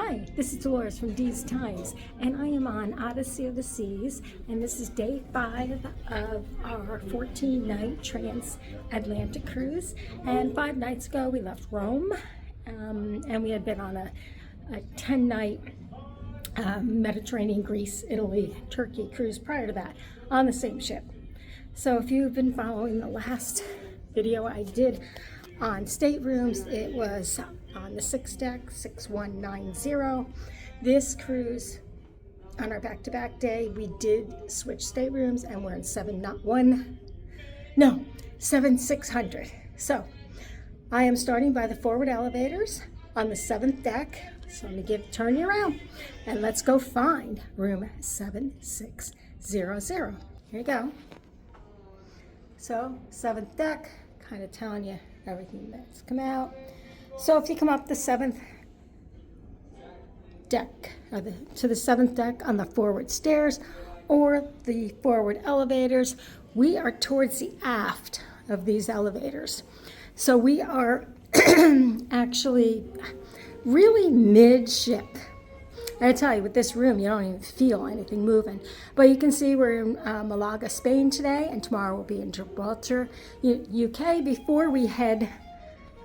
Hi, this is Dolores from Dee's Times, and I am on Odyssey of the Seas, and this is day 5 of our 14-night transatlantic cruise. And 5 nights ago we left Rome, and we had been on a 10-night Mediterranean, Greece, Italy, Turkey cruise prior to that on the same ship. So if you've been following the last video I did on staterooms, it was on the 6th deck, 6190. This cruise, on our back-to-back day, we did switch staterooms and we're in 7600. So I am starting by the forward elevators on the 7th deck. So let me turn you around and let's go find room 7600. Here you go. So 7th deck, kind of telling you everything that's come out. So if you come up the 7th deck, to the 7th deck on the forward stairs or the forward elevators, we are towards the aft of these elevators. So we are actually really midship. I tell you, with this room, you don't even feel anything moving. But you can see we're in Malaga, Spain today, and tomorrow we'll be in Gibraltar, UK, before we head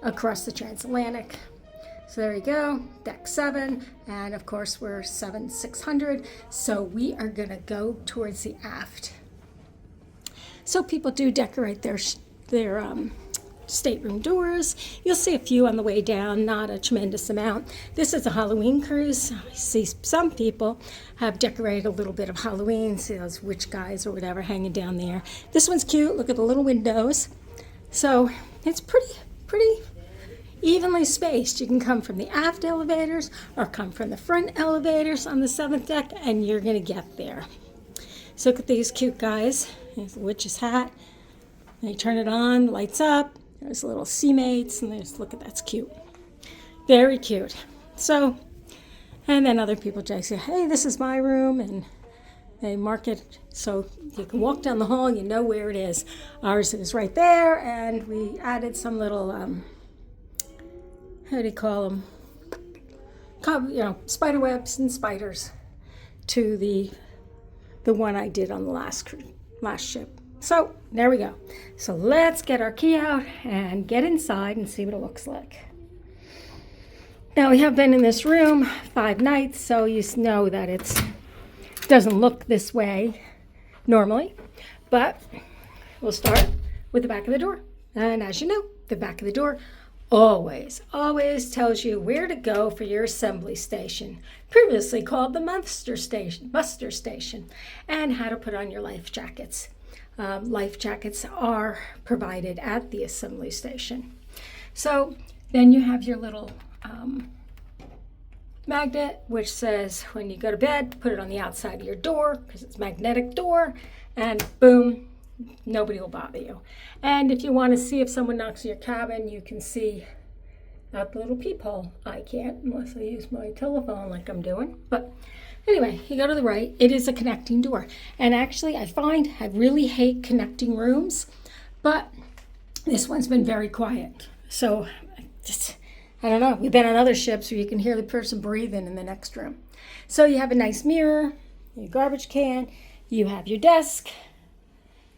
across the transatlantic. So there you go, deck 7, and of course we're 7600, so we are gonna go towards the aft. So people do decorate their stateroom doors. You'll see a few on the way down, not a tremendous amount. This is a Halloween cruise. I see some people have decorated a little bit of Halloween, see those witch guys or whatever hanging down there. This one's cute, look at the little windows. So it's pretty evenly spaced. You can come from the aft elevators or come from the front elevators on the 7th deck and you're gonna get there. So look at these cute guys. There's the witch's hat. And you turn it on, lights up. There's little sea mates, and there's, look at that's cute. Very cute. So, and then other people just say, hey, this is my room, and they mark it so you can walk down the hall and you know where it is. Ours is right there, and we added some little, how do you call them? Spider webs and spiders to the one I did on the last ship. So there we go. So let's get our key out and get inside and see what it looks like. Now we have been in this room 5 nights, so you know that it doesn't look this way normally, but we'll start with the back of the door. And as you know, the back of the door always tells you where to go for your assembly station, previously called the muster station, and how to put on your life jackets. Life jackets are provided at the assembly station. So then you have your little magnet, which says when you go to bed, put it on the outside of your door because it's a magnetic door, and boom, nobody will bother you. And if you want to see if someone knocks in your cabin, you can see out the little peephole. I can't unless I use my telephone like I'm doing. But anyway, you go to the right. It is a connecting door. And actually, I really hate connecting rooms, but this one's been very quiet. So I don't know. We've been on other ships where you can hear the person breathing in the next room. So you have a nice mirror, your garbage can, you have your desk.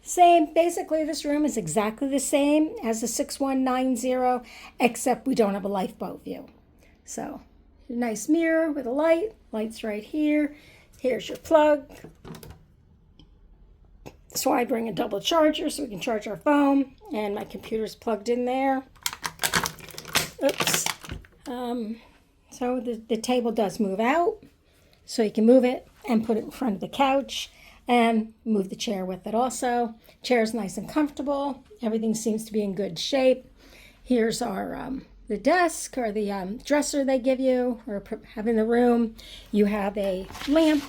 Same, basically this room is exactly the same as the 6190, except we don't have a lifeboat view. So, a nice mirror with a light's right here. Here's your plug. So I bring a double charger so we can charge our phone, and my computer's plugged in there. Oops. So the table does move out, so you can move it and put it in front of the couch and move the chair with it also. Chair's nice and comfortable. Everything seems to be in good shape. Here's our the desk or the dresser they give you or have in the room. You have a lamp.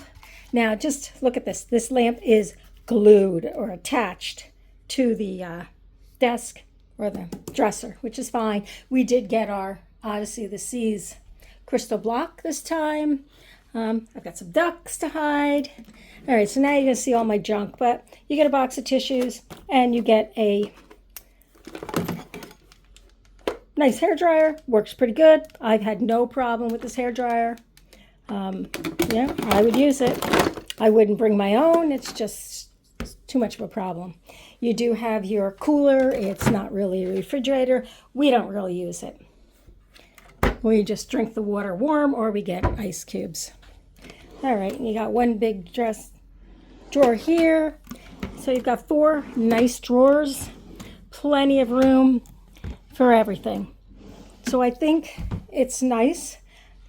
Now just look at this. This lamp is glued or attached to the desk or the dresser, which is fine. We did get our Odyssey of the Seas crystal block this time. I've got some ducks to hide. All right, so now you're gonna see all my junk, but you get a box of tissues and you get a nice hair dryer. Works pretty good. I've had no problem with this hair dryer. Yeah, I would use it. I wouldn't bring my own. It's just too much of a problem. You do have your cooler. It's not really a refrigerator. We don't really use it. We just drink the water warm or we get ice cubes. All right, and you got one big drawer here. So you've got 4 nice drawers, plenty of room for everything. So I think it's nice.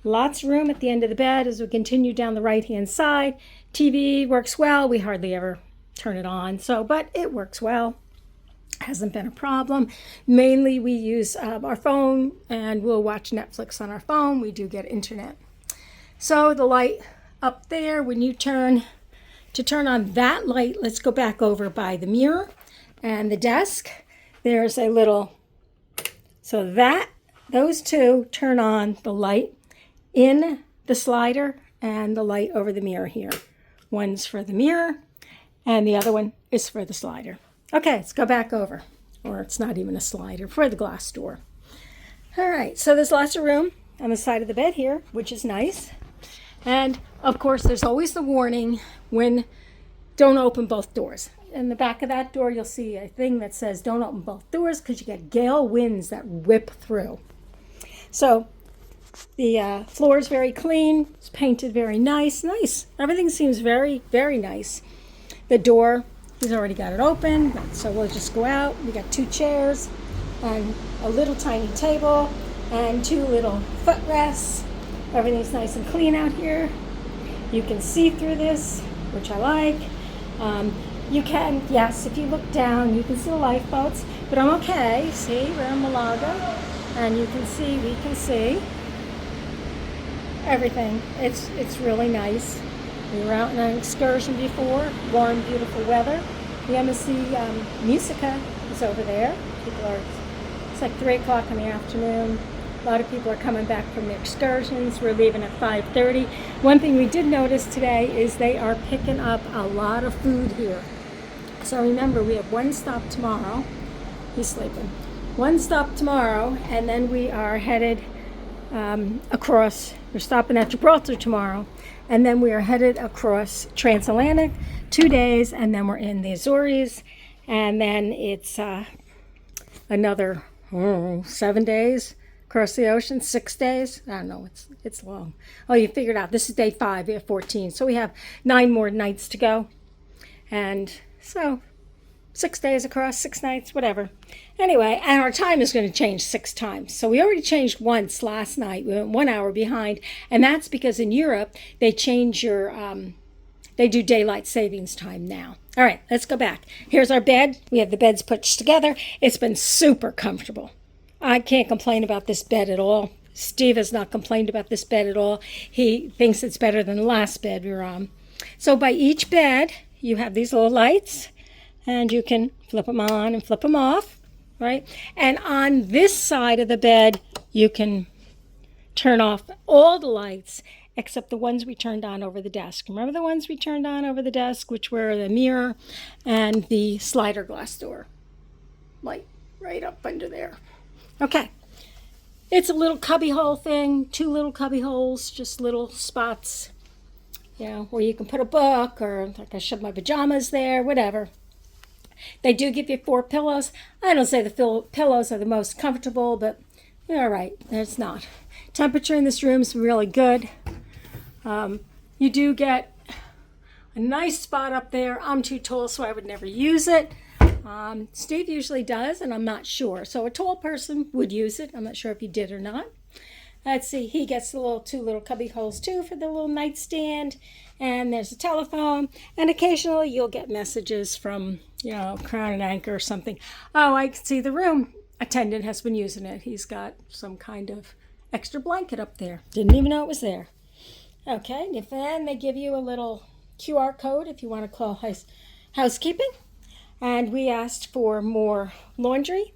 Lots of room at the end of the bed as we continue down the right-hand side. TV works well. We hardly ever turn it on, but it works well. Hasn't been a problem. Mainly we use our phone and we'll watch Netflix on our phone. We do get internet. So the light up there, when you turn on that light, let's go back over by the mirror and the desk. There's a little, so those two turn on the light in the slider and the light over the mirror here. One's for the mirror and the other one is for the slider. Okay, let's go back over, or it's not even a slider, for the glass door. All right, so there's lots of room on the side of the bed here, which is nice. And of course, there's always the warning when don't open both doors. In the back of that door, you'll see a thing that says don't open both doors because you get gale winds that whip through. So the floor is very clean. It's painted very nice. Everything seems very, very nice. The door, he's already got it open, so we'll just go out. We got 2 chairs and a little tiny table and 2 little footrests. Everything's nice and clean out here. You can see through this, which I like. You can, yes, if you look down, you can see the lifeboats, but I'm okay. See, we're in Malaga, and you can see, we can see everything. It's really nice. We were out on an excursion before, warm, beautiful weather. The Embassy Musica is over there. It's like 3 o'clock in the afternoon. A lot of people are coming back from their excursions. We're leaving at 5:30. One thing we did notice today is they are picking up a lot of food here. So remember, we have one stop tomorrow. He's sleeping. One stop tomorrow, and then we are headed across. We're stopping at Gibraltar tomorrow, and then we are headed across transatlantic 2 days, and then we're in the Azores, and then it's another 7 days across the ocean, 6 days. I don't know, it's long. Oh, you figured out this is day 5, we have 14, so we have 9 more nights to go, and so 6 days across, 6 nights, whatever. Anyway, and our time is going to change 6 times. So we already changed once last night. We went 1 hour behind, and that's because in Europe they change your they do daylight savings time now. All right, let's go back. Here's our bed. We have the beds pushed together. It's been super comfortable. I can't complain about this bed at all. Steve has not complained about this bed at all. He thinks it's better than the last bed we were on. So by each bed, you have these little lights, and you can flip them on and flip them off, right? And on this side of the bed, you can turn off all the lights except the ones we turned on over the desk. Remember the ones we turned on over the desk, which were the mirror and the slider glass door light right up under there. Okay, it's a little cubby hole thing, 2 little cubby holes, just little spots, you know, where you can put a book, or like I shove my pajamas there, whatever. They do give you 4 pillows. I don't say the pillows are the most comfortable, but you're all right. It's not. Temperature in this room is really good. You do get a nice spot up there. I'm too tall, so I would never use it. Steve usually does, and I'm not sure. So a tall person would use it. I'm not sure if he did or not. Let's see, he gets the 2 little cubby holes too for the little nightstand. And there's a telephone. And occasionally you'll get messages from, you know, Crown and Anchor or something. Oh, I can see the room attendant has been using it. He's got some kind of extra blanket up there. Didn't even know it was there. Okay, and then they give you a little QR code if you want to call housekeeping. And we asked for more laundry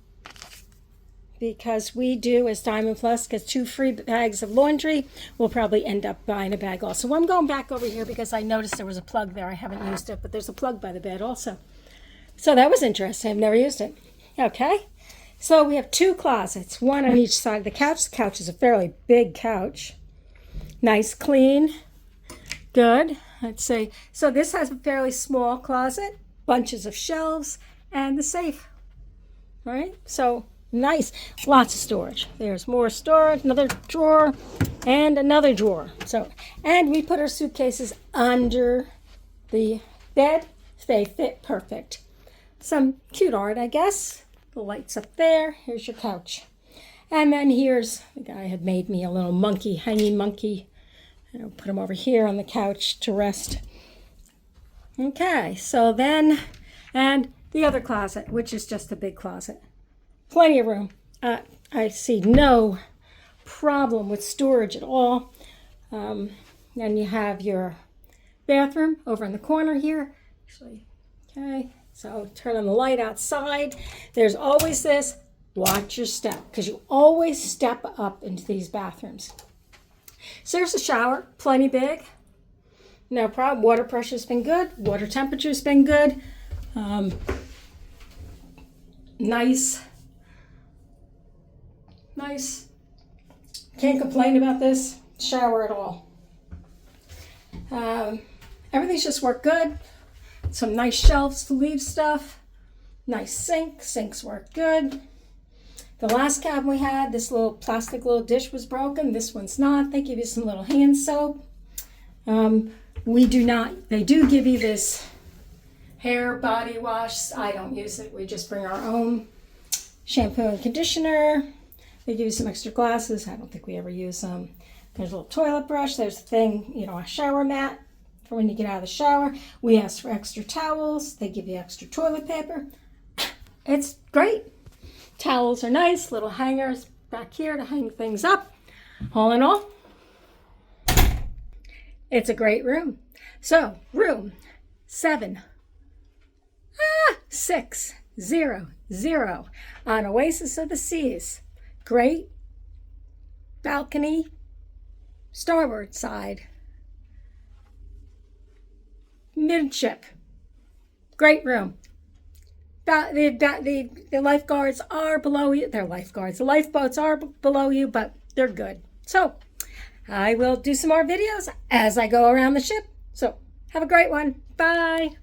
because we do, as Diamond Plus gets 2 free bags of laundry, we'll probably end up buying a bag also. Well, I'm going back over here because I noticed there was a plug there. I haven't used it, but there's a plug by the bed also. So that was interesting. I've never used it. Okay, so we have 2 closets, one on each side of the couch. The couch is a fairly big couch. Nice, clean, good. Let's see. So this has a fairly small closet, bunches of shelves, and the safe. All right, so nice, lots of storage. There's more storage, another drawer, and another drawer. So, and we put our suitcases under the bed. They fit perfect. Some cute art, I guess. The lights up there. Here's your couch. And then here's, the guy had made me a little monkey, hanging monkey. I'll put him over here on the couch to rest. Okay, so then, and the other closet, which is just a big closet. Plenty of room. I see no problem with storage at all. Then you have your bathroom over in the corner here. Actually, okay, so turn on the light outside. There's always this, watch your step, because you always step up into these bathrooms. So there's a shower, plenty big. No problem. Water pressure's been good. Water temperature's been good. Nice. Can't complain about this shower at all. Everything's just worked good. Some nice shelves to leave stuff. Nice sink. Sinks work good. The last cabin we had, this little plastic little dish was broken. This one's not. They give you some little hand soap. We do not. They do give you this hair body wash. I don't use it. We just bring our own shampoo and conditioner. They give you some extra glasses. I don't think we ever use them. There's a little toilet brush. There's a thing, a shower mat for when you get out of the shower. We ask for extra towels. They give you extra toilet paper. It's great. Towels are nice. Little hangers back here to hang things up. All in all, it's a great room. So, room 7600 on Oasis of the Seas. Great balcony, starboard side, midship. Great room. The lifeguards are below you. They're lifeguards. The lifeboats are below you, but they're good. So I will do some more videos as I go around the ship. So have a great one. Bye.